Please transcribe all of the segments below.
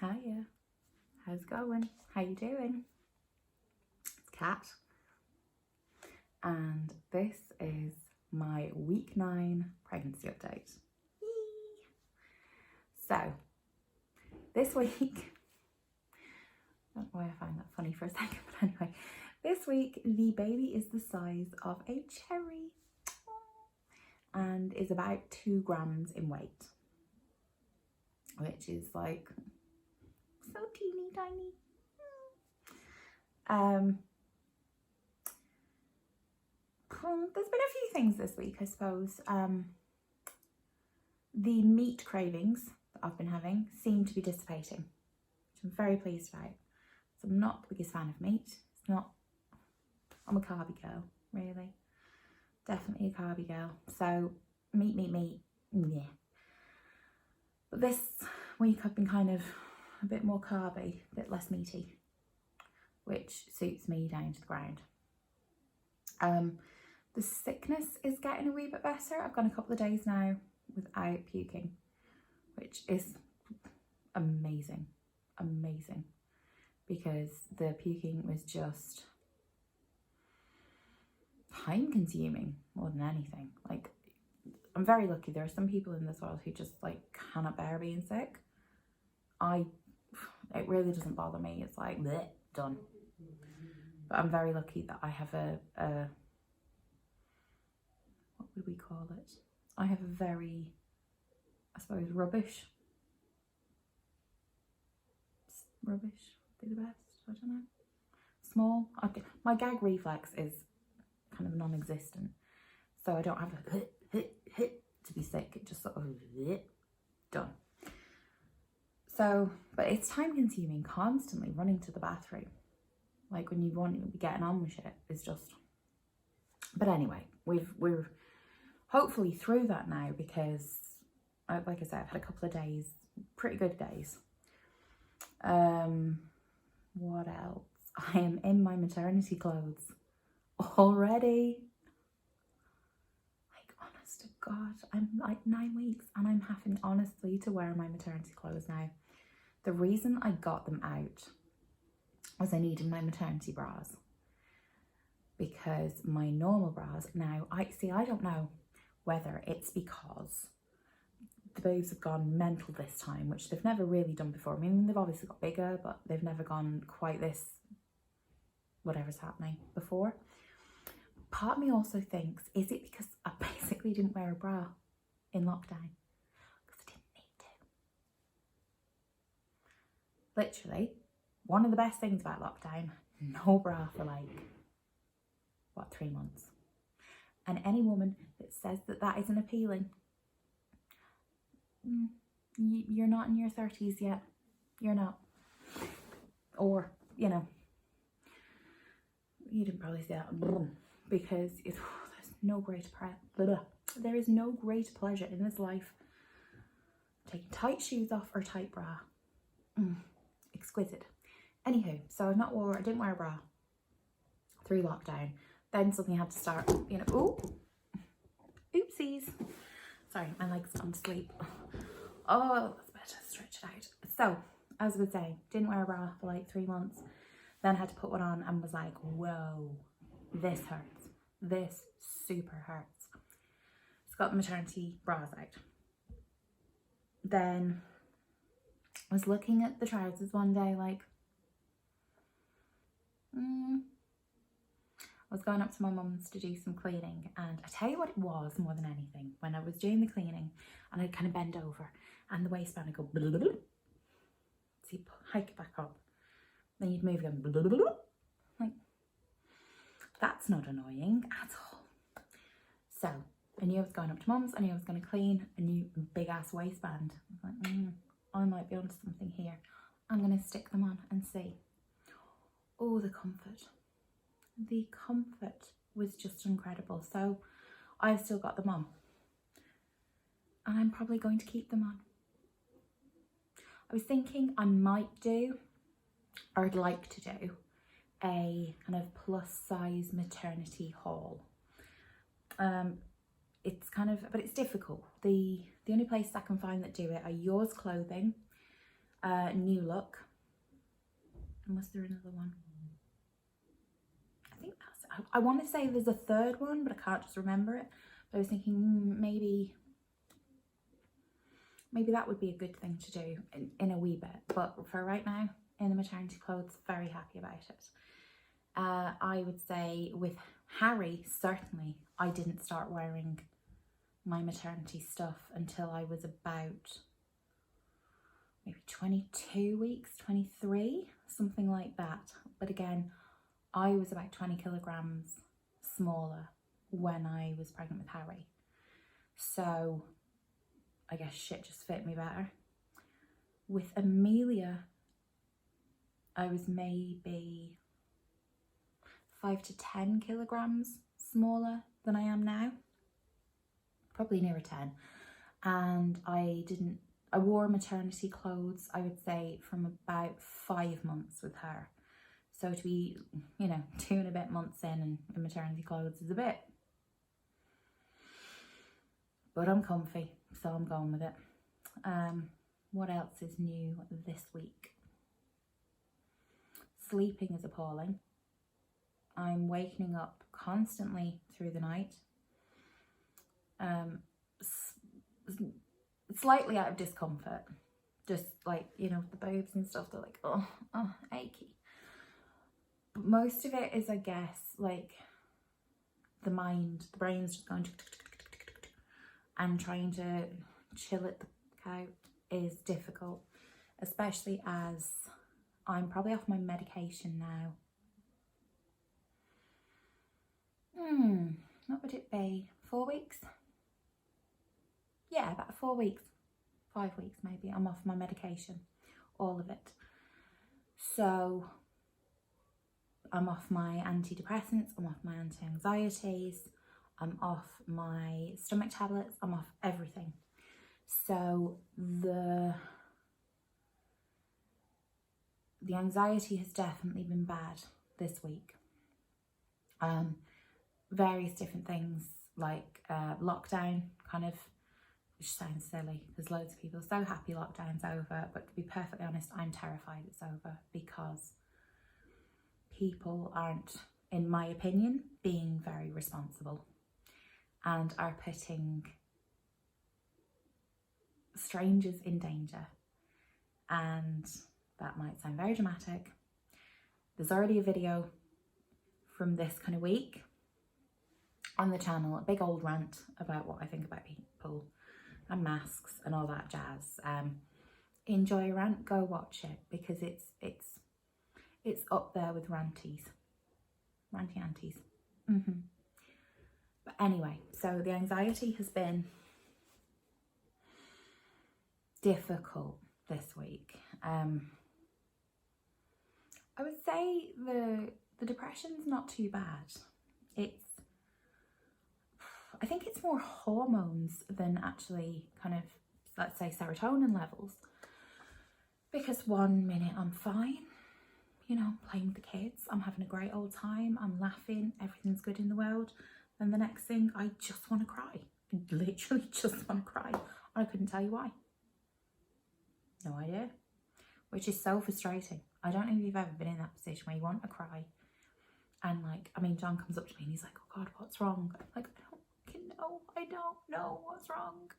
Hiya, how's it going? How you doing? It's Kat, and this is my week 9 pregnancy update. Yee. So, this week, I don't know why I find that funny for a second, but anyway, this week the baby is the size of a cherry and is about 2 grams in weight, which is like so teeny tiny. There's been a few things this week, I suppose. The meat cravings that I've been having seem to be dissipating, which I'm very pleased about. So I'm not the biggest fan of meat. It's not, I'm a carby girl, really. Definitely a carby girl. So meat, yeah. But this week I've been kind of a bit more carby, a bit less meaty, which suits me down to the ground. The sickness is getting a wee bit better. I've gone a couple of days now without puking, which is amazing, because the puking was just time consuming more than anything. Like, I'm very lucky. There are some people in this world who just like cannot bear being sick. It really doesn't bother me. It's like, bleh, done. But I'm very lucky that I have a what would we call it? I have a very, I suppose, rubbish would be the best, I don't know. Small, my gag reflex is kind of non-existent. So I don't have a to be sick, it just sort of done. So, but it's time consuming constantly running to the bathroom. Like when you want to be getting on with shit, it's just, but anyway, we're hopefully through that now because, like I said, I've had a couple of days, pretty good days. What else? I am in my maternity clothes already. Like, honest to God, I'm like 9 weeks and I'm having honestly to wear my maternity clothes now. The reason I got them out was I needed my maternity bras, because my normal bras now, I don't know whether it's because the boobs have gone mental this time, which they've never really done before. I mean, they've obviously got bigger, but they've never gone quite this, whatever's happening before. Part of me also thinks, is it because I basically didn't wear a bra in lockdown? Because I didn't need to. Literally, one of the best things about lockdown, no bra for like, 3 months. And any woman that says that that isn't appealing, you're not in your 30s yet. You're not. Or, you know, you didn't probably say that, because there is no great pleasure in this life taking tight shoes off or tight bra. Exquisite. Anywho, so I didn't wear a bra through lockdown. Then suddenly had to start, you know, oopsies. Sorry, my leg's gone to sleep. Oh, that's better, stretch it out. So, as I was saying, didn't wear a bra for like 3 months. Then had to put one on and was like, whoa, this hurts. This super hurts. So got the maternity bras out. Then I was looking at the trousers one day like, I was going up to my mum's to do some cleaning, and I tell you what it was more than anything, when I was doing the cleaning and I'd kind of bend over and the waistband would go blah, blah, blah. So you'd hike it back up, then you'd move again, blah, blah, blah, blah. Like, that's not annoying at all. So I knew I was going up to mum's, I knew I was going to clean a new big ass waistband. I was like, I might be onto something here. I'm going to stick them on and see. Oh, the comfort. The comfort was just incredible. So I've still got them on, and I'm probably going to keep them on. I was thinking I might do, or I'd like to do, a kind of plus size maternity haul. It's kind of, but it's difficult. The only places I can find that do it are Yours Clothing, New Look. Unless there's another one. I think that's, I want to say there's a third one, but I can't just remember it. But I was thinking maybe that would be a good thing to do in a wee bit. But for right now, in the maternity clothes, very happy about it. I would say with Harry, certainly, I didn't start wearing my maternity stuff until I was about maybe 22 weeks, 23, something like that. But again, I was about 20 kilograms smaller when I was pregnant with Harry. So I guess shit just fit me better. With Amelia, I was maybe 5 to 10 kilograms smaller than I am now. Probably nearer 10. And I wore maternity clothes, I would say, from about 5 months with her. So to be, 2 and a bit months in maternity clothes is a bit. But I'm comfy, so I'm going with it. What else is new this week? Sleeping is appalling. I'm waking up constantly through the night. Slightly out of discomfort. Just like, the boobs and stuff, they're like, oh, achy. But most of it is, I guess, like the brain's just going and trying to chill it out is difficult, especially as I'm probably off my medication now. What would it be? 4 weeks? Yeah, about 4 weeks. 5 weeks maybe. I'm off my medication. All of it. So I'm off my antidepressants. I'm off my anti-anxieties. I'm off my stomach tablets. I'm off everything. So the anxiety has definitely been bad this week. Various different things like lockdown, kind of, which sounds silly because loads of people are so happy lockdown's over, but to be perfectly honest, I'm terrified it's over because people aren't, in my opinion, being very responsible and are putting strangers in danger. And that might sound very dramatic. There's already a video from this kind of week on the channel, a big old rant about what I think about people and masks and all that jazz. Enjoy a rant, go watch it, because it's up there with ranty aunties. But anyway, so the anxiety has been difficult this week. I would say the depression's not too bad. I think it's more hormones than actually kind of, let's say, serotonin levels. Because 1 minute I'm fine, playing with the kids, I'm having a great old time, I'm laughing, everything's good in the world. Then the next thing, I just want to cry. I literally just want to cry. I couldn't tell you why. No idea. Which is so frustrating. I don't know if you've ever been in that position where you want to cry. And John comes up to me and he's like, oh God, what's wrong? I'm like, I don't know what's wrong.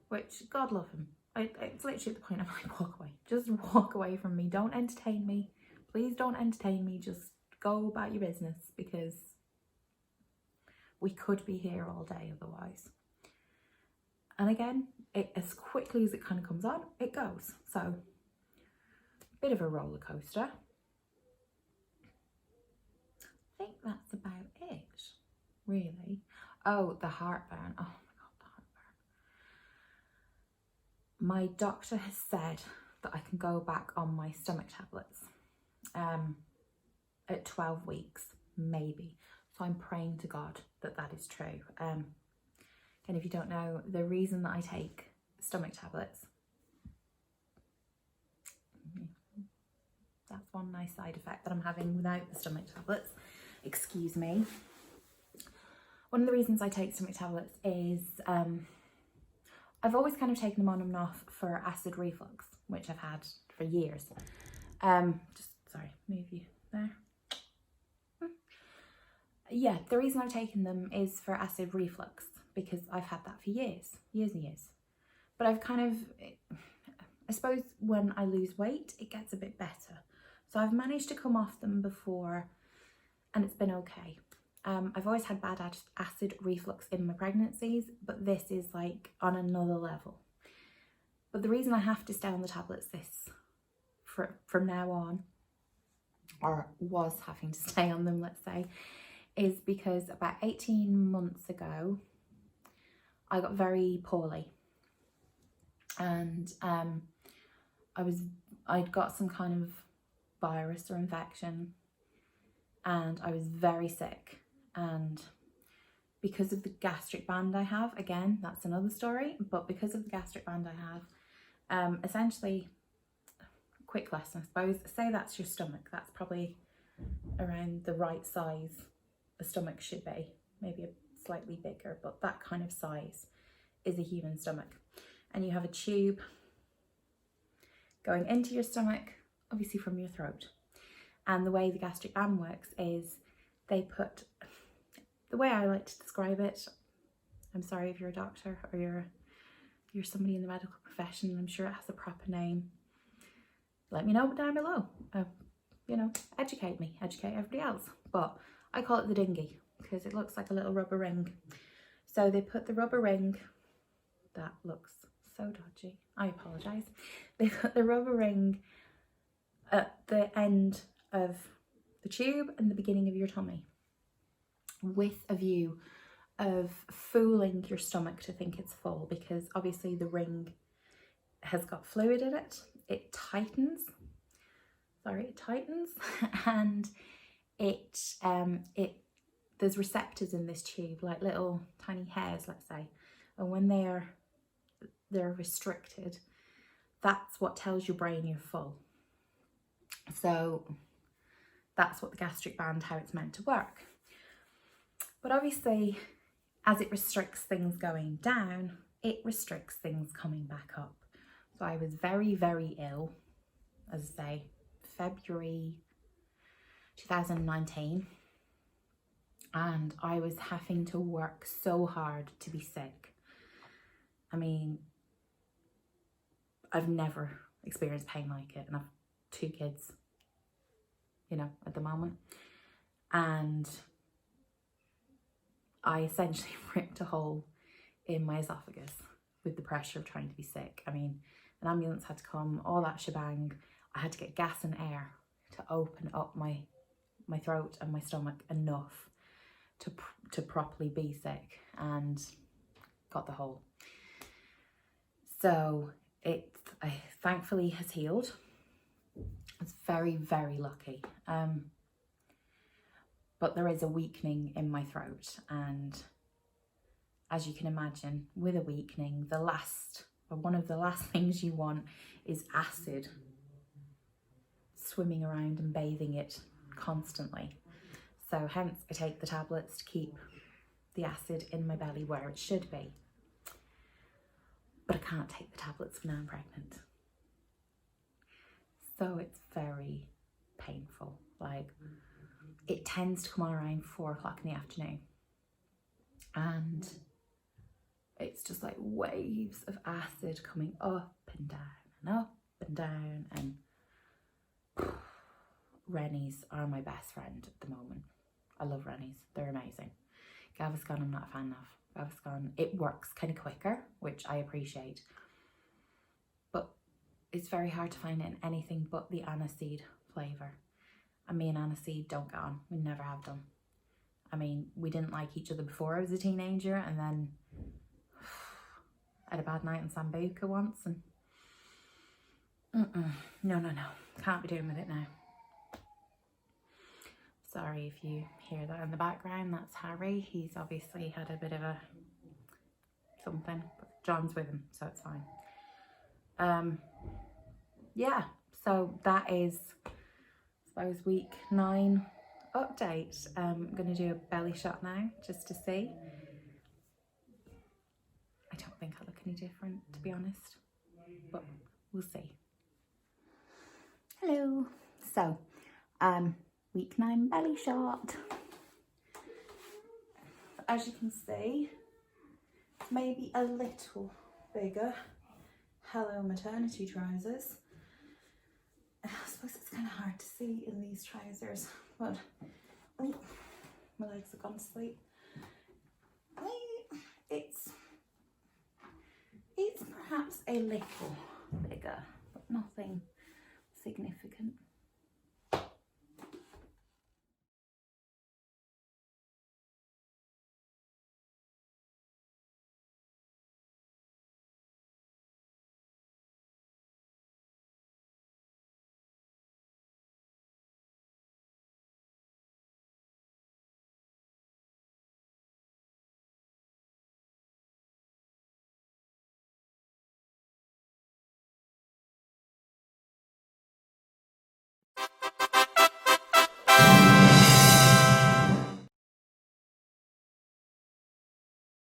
Which, God love him. It's literally at the point I'm like, walk away. Just walk away from me. Don't entertain me. Please don't entertain me. Just go about your business, because we could be here all day otherwise. And again, as quickly as it kind of comes on, it goes. So, bit of a roller coaster. I think that's about it, really. Oh, the heartburn. Oh my God, the heartburn. My doctor has said that I can go back on my stomach tablets at 12 weeks, maybe. So I'm praying to God that that is true. And if you don't know, the reason that I take stomach tablets, that's one nice side effect that I'm having without the stomach tablets. Excuse me. One of the reasons I take stomach tablets is I've always kind of taken them on and off for acid reflux, which I've had for years. Sorry, move you there. Yeah, the reason I've taken them is for acid reflux, because I've had that for years and years. But I've kind of, I suppose when I lose weight, it gets a bit better. So I've managed to come off them before and it's been okay. I've always had bad acid reflux in my pregnancies, but this is like on another level. But the reason I have to stay on the tablets from now on, or was having to stay on them, let's say, is because about 18 months ago, I got very poorly. And I'd got some kind of virus or infection, and I was very sick. And because of the gastric band I have, again, that's another story, but because of the gastric band I have, essentially, quick lesson, I suppose, say that's your stomach. That's probably around the right size a stomach should be, maybe a slightly bigger, but that kind of size is a human stomach. And you have a tube going into your stomach, obviously from your throat. And the way the gastric band works is they put, the way I like to describe it, I'm sorry if you're a doctor or you're somebody in the medical profession, I'm sure it has a proper name. Let me know down below. You know, educate me, educate everybody else. But I call it the dinghy because it looks like a little rubber ring. So they put the rubber ring, that looks so dodgy, I apologise. They put the rubber ring at the end of the tube and the beginning of your tummy, with a view of fooling your stomach to think it's full, because obviously the ring has got fluid in it. It tightens, and there's receptors in this tube, like little tiny hairs, let's say, and when they're restricted, that's what tells your brain you're full. So that's what the gastric band, how it's meant to work. But obviously, as it restricts things going down, it restricts things coming back up. So I was very, very ill, as I say, February 2019. And I was having to work so hard to be sick. I mean, I've never experienced pain like it, and I've 2 kids, you know, at the moment. And I essentially ripped a hole in my esophagus with the pressure of trying to be sick. I mean, an ambulance had to come, all that shebang. I had to get gas and air to open up my throat and my stomach enough to properly be sick, and got the hole. So it thankfully has healed. It's very, very lucky. But there is a weakening in my throat, and as you can imagine, with a weakening, one of the last things you want is acid swimming around and bathing it constantly. So hence I take the tablets to keep the acid in my belly where it should be. But I can't take the tablets when I'm pregnant. So it's very painful. Like, it tends to come on around 4 o'clock in the afternoon. And it's just like waves of acid coming up and down and up and down. And Rennies are my best friend at the moment. I love Rennies, they're amazing. Gaviscon I'm not a fan of. Gaviscon, it works kind of quicker, which I appreciate. But it's very hard to find it in anything but the aniseed flavour. And me and aniseed don't get on, we never have done. I mean, we didn't like each other before I was a teenager, and then I had a bad night in Sambuca once, and no, can't be doing with it now. Sorry if you hear that in the background, that's Harry. He's obviously had a bit of a something, but John's with him, so it's fine. Yeah, so that is, I suppose, week 9 update. I'm going to do a belly shot now, just to see. I don't think I look any different, to be honest, but we'll see. Hello. So, week 9 belly shot. As you can see, maybe a little bigger. Hello maternity trousers. I suppose it's kind of hard to see in these trousers, but oh, my legs have gone to sleep. It's perhaps a little bigger, but nothing significant.